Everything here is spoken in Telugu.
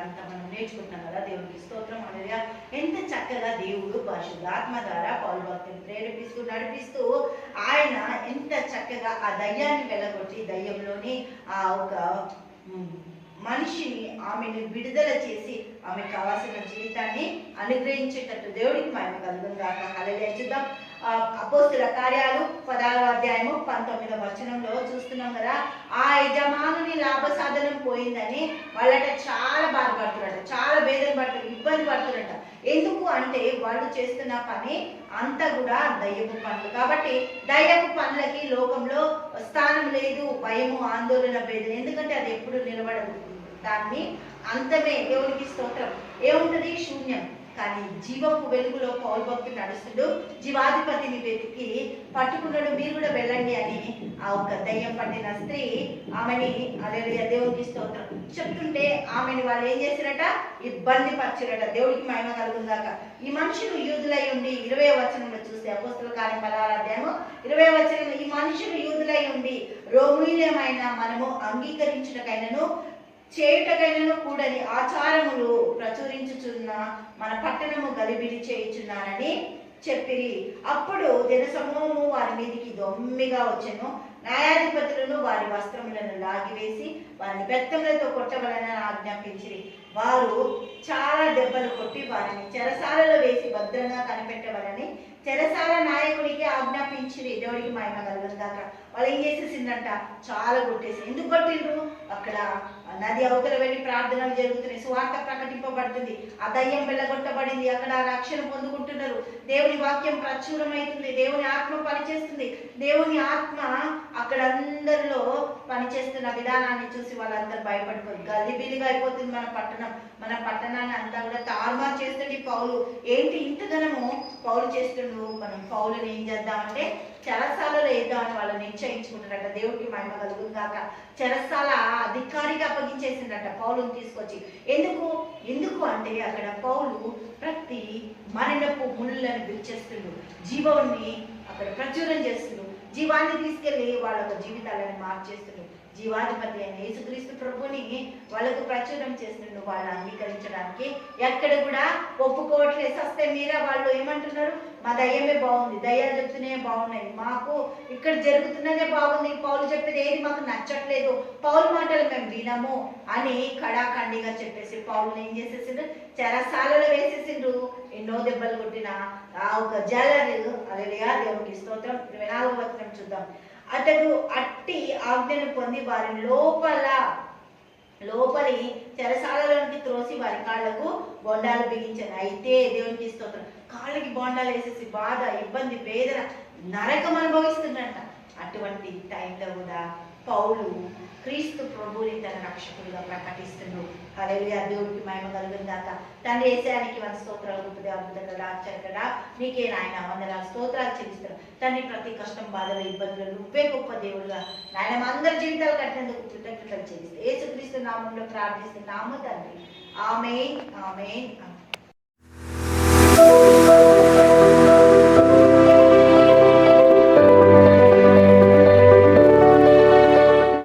అంతా మనం నేర్చుకుంటున్నాం కదా. దేవునికి స్తోత్రం. హల్లెలూయా. ఎంత చక్కగా దేవుడు పరిశుద్ధాత్మ ద్వారా పౌలు భక్తుని ప్రేరేపిస్తూ నడిపిస్తూ ఆయన ఎంత చక్కగా ఆ దయ్యాన్ని వెళ్ళగొట్టి దయ్యంలోని ఆ ఒక మనిషిని ఆమెను విడుదల చేసి ఆమెకు కావాల్సిన జీవితాన్ని అనుగ్రహించేటట్టు దేవుడికి మహిమ కలుగును గాక. హల్లెలూయా. చూద్దాం. అపోస్తుల కార్యాలు 16వ అధ్యాయము 19వ వచనంలో చూస్తున్నాం కదా. ఆ యజమానుని లాభ సాధనం పోయిందని వాళ్ళట చాలా బాధపడుతున్నారట, చాలా వేదన పడుతున్నారు, ఇబ్బంది పడుతున్నారట. ఎందుకు అంటే వాళ్ళు చేస్తున్న పని అంతా కూడా దయ్యపు పనులు. కాబట్టి దయ్యపు పనులకి లోకంలో స్థానం లేదు. భయము, ఆందోళన, వేదన. ఎందుకంటే అది ఎప్పుడు నిలబడదు. దాన్ని అంతమే. దేవునికి స్తోత్రం. ఏముంటది? శూన్యం. కానీ జీవపు వెలుగులో పౌలు భక్తుడు నడుస్తుడు. జీవాధిపతిని వెతికి పట్టుకున్నాడు. మీరు కూడా వెళ్ళండి అని ఆ ఒక దయ్యం పట్టిన స్త్రీ ఆమెని హల్లెలూయా దేవునికి స్తోత్రం చెప్తుంటే ఆమెని వాళ్ళు ఏం చేసిరట? ఇబ్బంది పరిచిరట. దేవుడికి మహిమ కలుగుందాక. ఈ మనుషులు యూదులై ఉండి 20వ వచనంలో చూస్తే అపోస్తుల కార్యం 16వ అధ్యాయము 20వ వచనంలో ఈ మనుషులు యూదులై ఉండి రోమీయులమైన మనము అంగీకరించుటకైనను చేయుటకైనను కూడని ఆచారములు ప్రచురించుచున్న మన పట్టణము గలిబిలి చేయుచున్నారని చెప్పిరి. అప్పుడు జనసమూహము వారి మీదికి దొమ్మిగా వచ్చెను. న్యాయాధిపతులను వారి వస్త్రములను లాగివేసి వారిని బెత్తములతో కొట్టవలనని ఆజ్ఞాపించిరి. వారు చాలా దెబ్బలు కొట్టి వారిని చెరసాలలో వేసి భద్రంగా కనిపెట్టవలని చెరసాల నాయకుడికి ఆజ్ఞాపించిరి. దేవుడికి మహిమ కలుగును గాక. వాళ్ళు ఏం చేసేసిందంట? చాలా కొట్టేసి. ఎందుకు కొట్టిండ్రు? అక్కడ నది అవతల వెళ్ళి ప్రార్థనలు జరుగుతున్నాయి, సువార్త ప్రకటింపబడుతుంది, ఆ దయ్యం వెళ్ళగొట్టబడింది, అక్కడ రక్షణ పొందుకుంటున్నారు, దేవుని వాక్యం ప్రచురమవుతుంది, దేవుని ఆత్మ పనిచేస్తుంది. దేవుని ఆత్మ అక్కడ అందరిలో పనిచేస్తున్న విధానాన్ని చూసి వాళ్ళందరూ భయపడిపోయి గల్లిబిల్లిగా అయిపోతుంది మన పట్టణం. మన పట్టణాన్ని అంతా కూడా తారుమారు చేస్తుంది పౌలు. ఏంటి ఇంతదనము పౌలు చేస్తుండు? మనం పౌలుని ఏం చేద్దామంటే చెరసాలలో వేద్దామని వాళ్ళు నిశ్చయించుకుంటారట. దేవుడికి మహిమ కలుగును గాక. చెరసాల అధికారిగా అప్పగించేసిందట పౌలుని తీసుకొచ్చి. ఎందుకు అంటే అక్కడ పౌలు ప్రతి మరణపు ముళ్ళను విరిచేస్తుండు, జీవాన్ని అక్కడ ప్రచురం చేస్తుండు, జీవాన్ని తీసుకెళ్లి వాళ్ళ జీవితాలను మార్చేస్తుండు. జీవాధిపతి అయిన యేసుక్రీస్తు ప్రభుని వాళ్ళకు ప్రచురం చేస్తుండు. వాళ్ళు అంగీకరించడానికి ఎక్కడ కూడా ఒప్పుకోవట్లేదు. సస్తే మీరా వాళ్ళు ఏమంటున్నారు? మా దయ్యమే బాగుంది, దయ్యాలు చెప్తూనే బాగున్నాయి, మాకు ఇక్కడ జరుగుతున్నదే బాగుంది, పౌలు చెప్పేది ఏది మాకు నచ్చట్లేదు, పౌలు మాటలు మేము వినము అని కడాఖండిగా చెప్పేసి పౌలుని ఏం చేసేసిండ్రు? చెరసాలలో వేసేసిండ్రు. ఎన్నో దెబ్బలు కొట్టిన ఆ ఒక జలరు. హల్లెలూయా దేవునికి స్తోత్రం. 24వ వచనం చూద్దాం. అతడు అట్టి ఆజ్ఞను పొంది వారిని లోపలి చెరసాలలోనికి త్రోసి వారి కాళ్లకు బొండాలు బిగించాను. అయితే దేవునికి స్తోత్రం, కాళ్ళకి బొండాలు వేసేసి బాధ, ఇబ్బంది, వేదన, నరకం అనుభవిస్తుందంట. అటువంటి టైంలో కూడా పౌలు క్రీస్తు ప్రభువుని తన రక్షకుడిగా ప్రకటిస్తున్నాడు. హల్లెలూయా దేవుడికి మహిమ కలుగును గాక. తండ్రి యేసయ్యానికి వంద స్తోత్రాలు. గొప్పది, అద్భుతంగా, ఆశ్చర్యకరంగా నీకే నాయన వందనాలు స్తోత్రాలు చెల్లిస్తున్నాం తండ్రి. ప్రతి కష్టం, బాధలు, ఇబ్బందులు నువ్వే గొప్ప దేవుడుగా నాయన అందరి జీవితాలు కట్టినందుకు కృతజ్ఞతలు చెల్లిస్తాం. యేసుక్రీస్తు నామంలో ప్రార్థిస్తున్నాము తండ్రి. ఆమేన్, ఆమేన్.